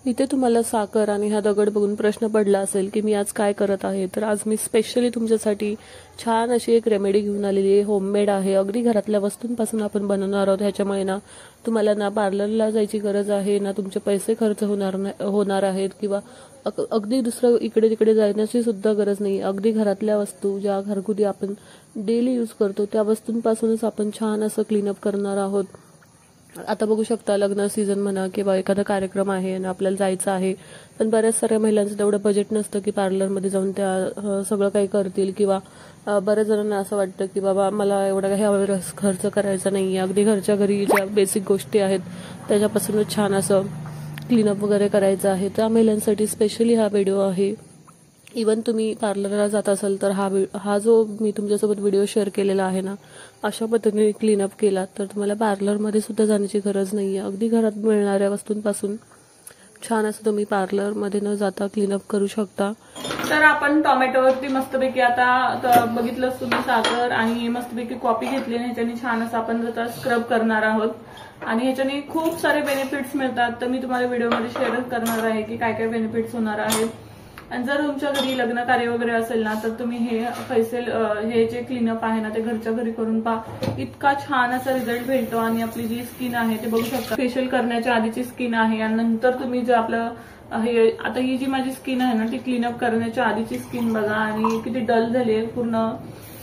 इथे तुम्हाला साखर आणि हा दगड बघून प्रश्न पडला असेल की मी आज काय करत आहे. तर आज मी स्पेशली तुमच्यासाठी छान अशी एक रेमेडी घेऊन आलेली आहे. होममेड आहे, अगदी घरातल्या वस्तूंपासून आपण बनवणार आहोत. ह्याच्यामुळे ना तुम्हाला ना पार्लरला जायची गरज आहे, ना तुमचे पैसे खर्च होणार आहेत, किंवा अगदी दुसरं इकडे तिकडे जाण्याची सुद्धा गरज नाही. अगदी घरातल्या वस्तू ज्या घरगुती आपण डेली यूज करतो त्या वस्तूंपासूनच आपण छान असं क्लीनअप करणार आहोत. आता बघू शकता, लग्न सीझन म्हणा किंवा एखादा कार्यक्रम आहे आणि आपल्याला जायचं आहे, पण बऱ्याच साऱ्या महिलांचं तेवढं बजेट नसतं की पार्लरमध्ये जाऊन त्या सगळं काही करतील, किंवा बऱ्याच जणांना असं वाटतं की बाबा मला एवढा काही खर्च करायचा नाही. अगदी घरच्या घरी ज्या बेसिक गोष्टी आहेत त्याच्यापासूनच छान असं क्लीनअप वगैरे करायचं आहे. त्या महिलांसाठी स्पेशली हा व्हिडिओ आहे. इवन तुम्ही पार्लरला जात असाल तर हा जो मी तुमच्यासोबत व्हिडिओ शेअर केलेला आहे ना, अशा पद्धतीने क्लीनअप केला तर तुम्हाला पार्लरमध्ये सुद्धा जाण्याची गरज नाही आहे. अगदी घरात मिळणाऱ्या वस्तूंपासून छान असं तुम्ही पार्लरमध्ये न जाता क्लीनअप करू शकता. तर आपण टोमॅटोवरती मस्तपैकी आता बघितलं तुम्ही साखर आणि मस्तपैकी कॉफी घेतली आणि ह्याच्याने छान असं आपण आता स्क्रब करणार आहोत. आणि ह्याच्याने खूप सारे बेनिफिट्स मिळतात. तर मी तुम्हाला व्हिडिओमध्ये शेअर करणार आहे की काय काय बेनिफिट्स होणार आहेत. आणि जर तुमच्या घरी लग्न कार्य वगैरे असेल ना तर तुम्ही हे जे क्लीनअप आहे ना ते घरच्या घरी करून पहा. इतका छान असा रिझल्ट भेटतो. आणि आपली जी स्किन आहे ते बघू शकता, फेशियल करण्याच्या आधीची स्किन आहे आणि नंतर तुम्ही जे आपलं हे आता ही जी माझी स्किन आहे ना ती क्लीनअप करण्याच्या आधीची स्किन बघा आणि किती डल झाली आहे. पूर्ण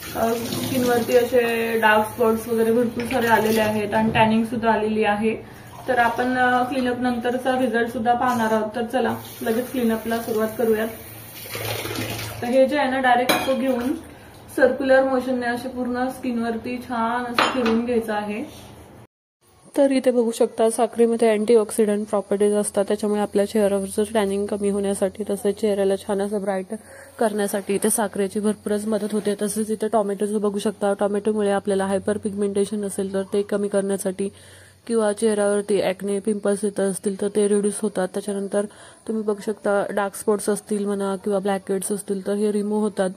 स्किनवरती असे डार्क स्पॉट्स वगैरे भरपूर सारे आलेले आहेत आणि टॅनिंग सुद्धा आलेली आहे. तर आपण क्लीनअप नंतरचा रिझल्ट सुद्धा पाहणार आहोत. तर चला लगेच क्लीनअपला सुरुवात करूयात. तर हे जे आहे ना डायरेक्ट असं घेऊन सर्क्युलर मोशनने असे पूर्ण स्किनवरती छान असं फिरून घ्यायचं आहे. तर इथे बघू शकता, साखरेमध्ये अँटीऑक्सिडंट प्रॉपर्टीज असतात. त्याच्यामुळे आपल्या चेहऱ्यावरचं टॅनिंग कमी होण्यासाठी, तसेच चेहऱ्याला छान असं ब्राईट करण्यासाठी इथे साखरेची भरपूरच मदत होते. तसेच इथे टोमॅटोचं बघू शकता, टोमॅटोमुळे आपल्याला हायपर पिगमेंटेशन असेल तर ते कमी करण्यासाठी, किंवा चेहऱ्यावरती ॲक्ने पिंपल्स येत असतील तर ते रिड्यूस होतात. त्याच्यानंतर तुम्ही बघू शकता डार्क स्पॉट्स असतील म्हणा किंवा ब्लॅक हेड्स असतील तर हे रिमूव्ह होतात.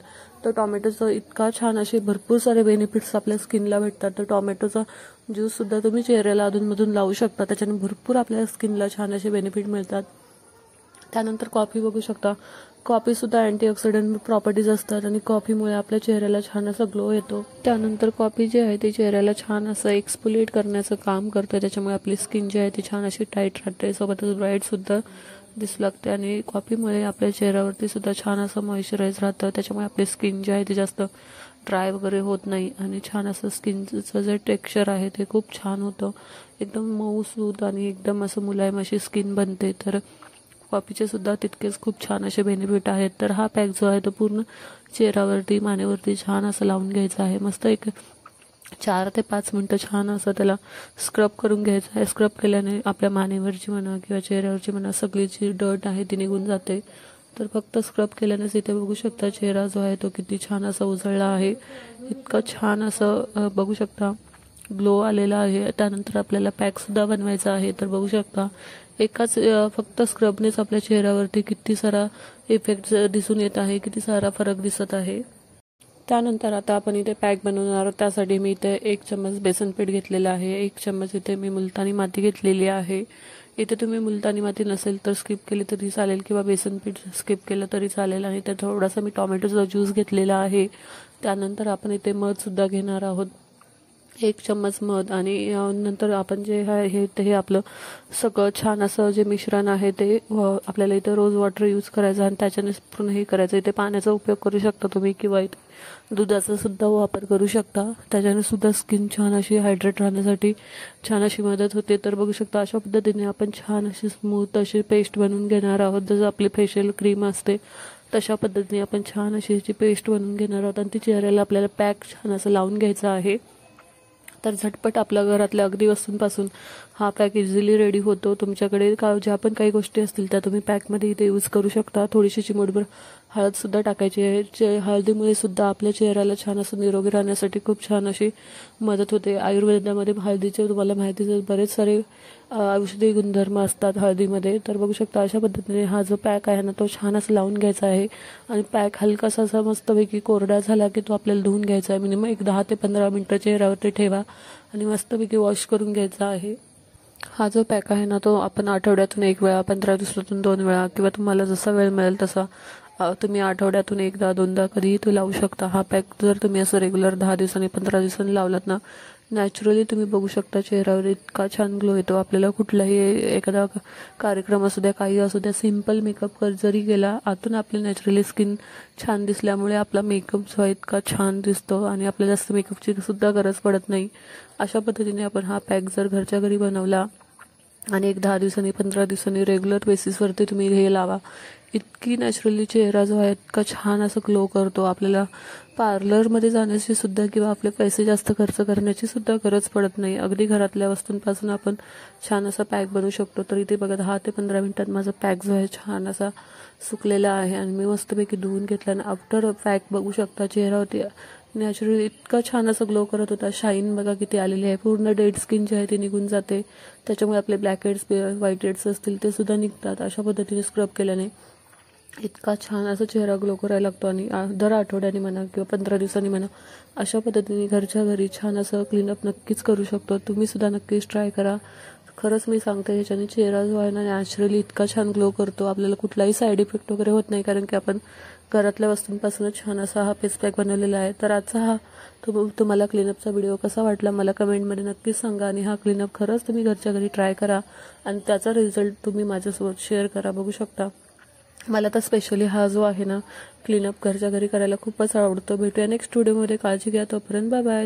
तर टोमॅटोचं इतका छान असे भरपूर सारे बेनिफिट्स आपल्या स्किनला भेटतात. तर टोमॅटोचा ज्यूस सुद्धा तुम्ही चेहऱ्याला अधूनमधून लावू शकता. त्याच्याने भरपूर आपल्या स्किनला छान असे बेनिफिट मिळतात. त्यानंतर कॉफी बघू शकता, कॉफी सुद्धा अँटीऑक्सिडंट प्रॉपर्टीज असतात आणि कॉफीमुळे आपल्या चेहऱ्याला छान असा ग्लो येतो. त्यानंतर कॉफी जी आहे ती चेहऱ्याला छान असं एक्सफोलिएट करण्याचं काम करते. त्याच्यामुळे आपली स्किन जी आहे ती छान अशी टाईट राहते, सोबतच ब्राईट सुद्धा दिसू लागते. आणि कॉफीमुळे आपल्या चेहऱ्यावरती सुद्धा छान असं मॉइश्चराईज राहतं. त्याच्यामुळे आपली स्किन जी आहे ती जास्त ड्राय वगैरे होत नाही आणि छान असं स्किनचं जे टेक्स्चर आहे ते खूप छान होतं. एकदम मऊसूद आणि एकदम असं मुलायम अशी स्किन बनते. तर कॉफीचे सुद्धा तितकेच खूप छान असे बेनिफिट आहेत. तर हा पॅक जो आहे तो पूर्ण चेहऱ्यावरती, मानेवरती छान असं लावून घ्यायचा आहे. मस्त एक 4 ते 5 मिनिटं छान असं त्याला स्क्रब करून घ्यायचं आहे. स्क्रब केल्याने आपल्या मानेवरची म्हणा किंवा चेहऱ्यावरची म्हणा सगळी जी डर्ट आहे ती निघून जाते. तर फक्त स्क्रब केल्यानेच इथे बघू शकता चेहरा जो आहे तो किती छान असा उजळला आहे. इतकं छान असं बघू शकता ग्लो आलेला आहे. त्यानंतर आपल्याला पॅक सुद्धा बनवायचा आहे. तर बघू शकता एकाच फक्त स्क्रबनेच आपल्या चेहऱ्यावरती किती सारा इफेक्ट दिसून येत आहे, किती सारा फरक दिसत आहे. त्यानंतर आता आपण इथे पॅक बनवणार आहोत. त्यासाठी मी इथे 1 चम्मच बेसन पीठ घेतलेलं आहे. 1 चम्मच इथे मी मुलतानी माती घेतलेली आहे. इथे तुम्ही मुलतानी माती नसेल तर स्किप केली तरी चालेल, किंवा बेसन पीठ स्किप केलं तरी चालेल. आणि इथे थोडासा मी टोमॅटोचा ज्यूस घेतलेला आहे. त्यानंतर आपण इथे मध सुद्धा घेणार आहोत, 1 चम्मच मध. आणि नंतर आपण जे आहे हे आपलं सगळं छान असं जे मिश्रण आहे ते आपल्याला इथे रोज वॉटर यूज करायचं आणि त्याच्याने पूर्ण हे करायचं. इथे पाण्याचा उपयोग करू शकता तुम्ही, किंवा इथे दुधाचा सुद्धा वापर करू शकता. त्याच्याने सुद्धा स्किन छान अशी हायड्रेट राहण्यासाठी छान अशी मदत होते. तर बघू शकता अशा पद्धतीने आपण छान अशी स्मूथ अशी पेस्ट बनवून घेणार आहोत. जसं आपली फेशियल क्रीम असते तशा पद्धतीने आपण छान अशी याची पेस्ट बनवून घेणार आहोत. आणि ती चेहऱ्याला आपल्याला पॅक छान असं लावून घ्यायचं आहे. तर झटपट आपल्या घरातल्या अगदी वस्तूंपासून हा पॅक इझिली रेडी होतो. तुमच्याकडे ज्या पण काही गोष्टी असतील त्या तुम्ही पॅकमध्ये इथे यूज करू शकता. थोडीशी चिमूटभर हळद सुद्धा टाकायची आहे. हळदीमुळे सुद्धा आपल्या चेहऱ्याला छान असं निरोगी राहण्यासाठी खूप छान अशी मदत होते. आयुर्वेदामध्ये हळदीचे तुम्हाला माहितीच बरेच सारे औषधी गुणधर्म असतात हळदीमध्ये. तर बघू शकता अशा पद्धतीने हा जो पॅक आहे ना तो छान असं लावून घ्यायचा आहे. आणि पॅक हलकासा असा मस्तपैकी कोरडा झाला की तो आपल्याला धुवून घ्यायचा आहे. मिनिमम 10 ते 15 मिनिटं चेहऱ्यावरती ठेवा आणि मस्तपैकी वॉश करून घ्यायचा आहे. हा जो पॅक आहे ना तो आपण आठवड्यातून 1 वेळा, 15 दिवसातून 2 वेळा किंवा तुम्हाला जसा वेळ मिळेल तसा तुम्ही आठवड्यातून 1दा 2दा कधीही तो लावू शकता. हा पॅक जर तुम्ही असं रेग्युलर 10 दिवसांनी 15 दिवसांनी लावलात ना, नॅचरली तुम्ही बघू शकता चेहऱ्यावर इतका छान ग्लो येतो. आपल्याला कुठलाही एखादा कार्यक्रम असू द्या, काही असू द्या, सिम्पल मेकअप जरी गेला, आतून आपली नॅचरली स्किन छान दिसल्यामुळे आपला मेकअप जो आहे इतका छान दिसतो आणि आपल्याला जास्त मेकअपची सुद्धा गरज पडत नाही. अशा पद्धतीने आपण हा पॅक जर घरच्या घरी बनवला आणि एक 10 दिवसांनी 15 दिवसांनी रेग्युलर बेसिसवरती तुम्ही हे लावा, इतकी नॅचरली चेहरा जो आहे इतका छान असं ग्लो करतो. आपल्याला पार्लरमध्ये जाण्याची सुद्धा किंवा आपले पैसे जास्त खर्च करण्याची सुद्धा गरज पडत नाही. अगदी घरातल्या वस्तूंपासून आपण छान असा पॅक बनवू शकतो. तर इथे बघा 10 ते 15 मिनिटात माझा पॅक जो आहे छान असा सुकलेला आहे आणि मी मस्तपैकी धुवून घेतला आणि आफ्टर पॅक बघू शकता चेहऱ्यावरती नॅचरली इतका छान असं ग्लो करत होता. शाईन बघा किती आलेली आहे. पूर्ण डेड स्किन जी आहे ती निघून जाते. त्याच्यामुळे आपले ब्लॅक हेड्स, व्हाईट हेड्स असतील ते सुद्धा निघतात. अशा पद्धतीने स्क्रब केल्याने इतका छान असा चेहरा ग्लो करायला लागतो आणि दर आठवड्याने म्हणा किंवा 15 दिवसांनी म्हणा, अशा पद्धतीने घरच्या घरी छान असं क्लीनअप नक्कीच करू शकतो. तुम्ही सुद्धा नक्कीच ट्राय करा. खरंच मी सांगते, ह्याच्याने चेहरा जो आहे ना नॅचरली इतका छान ग्लो करतो. आपल्याला कुठलाही साईड इफेक्ट वगैरे होत नाही, कारण की आपण घरातल्या वस्तूंपासूनच छान असा हा फेस पॅक बनवलेला आहे. तर आजचा हा तुम्हाला क्लीनअपचा व्हिडिओ कसा वाटला मला कमेंटमध्ये नक्कीच सांगा आणि हा क्लीनअप खरंच तुम्ही घरच्या घरी ट्राय करा आणि त्याचा रिझल्ट तुम्ही माझ्यासोबत शेअर करा. बघू शकता मला तर स्पेशली हा जो आहे ना क्लीनअप घरच्या घरी करायला खूपच आवडतो. भेटूया नेक्स्ट व्हिडिओमध्ये. काळजी घ्या. तोपर्यंत बाय बाय.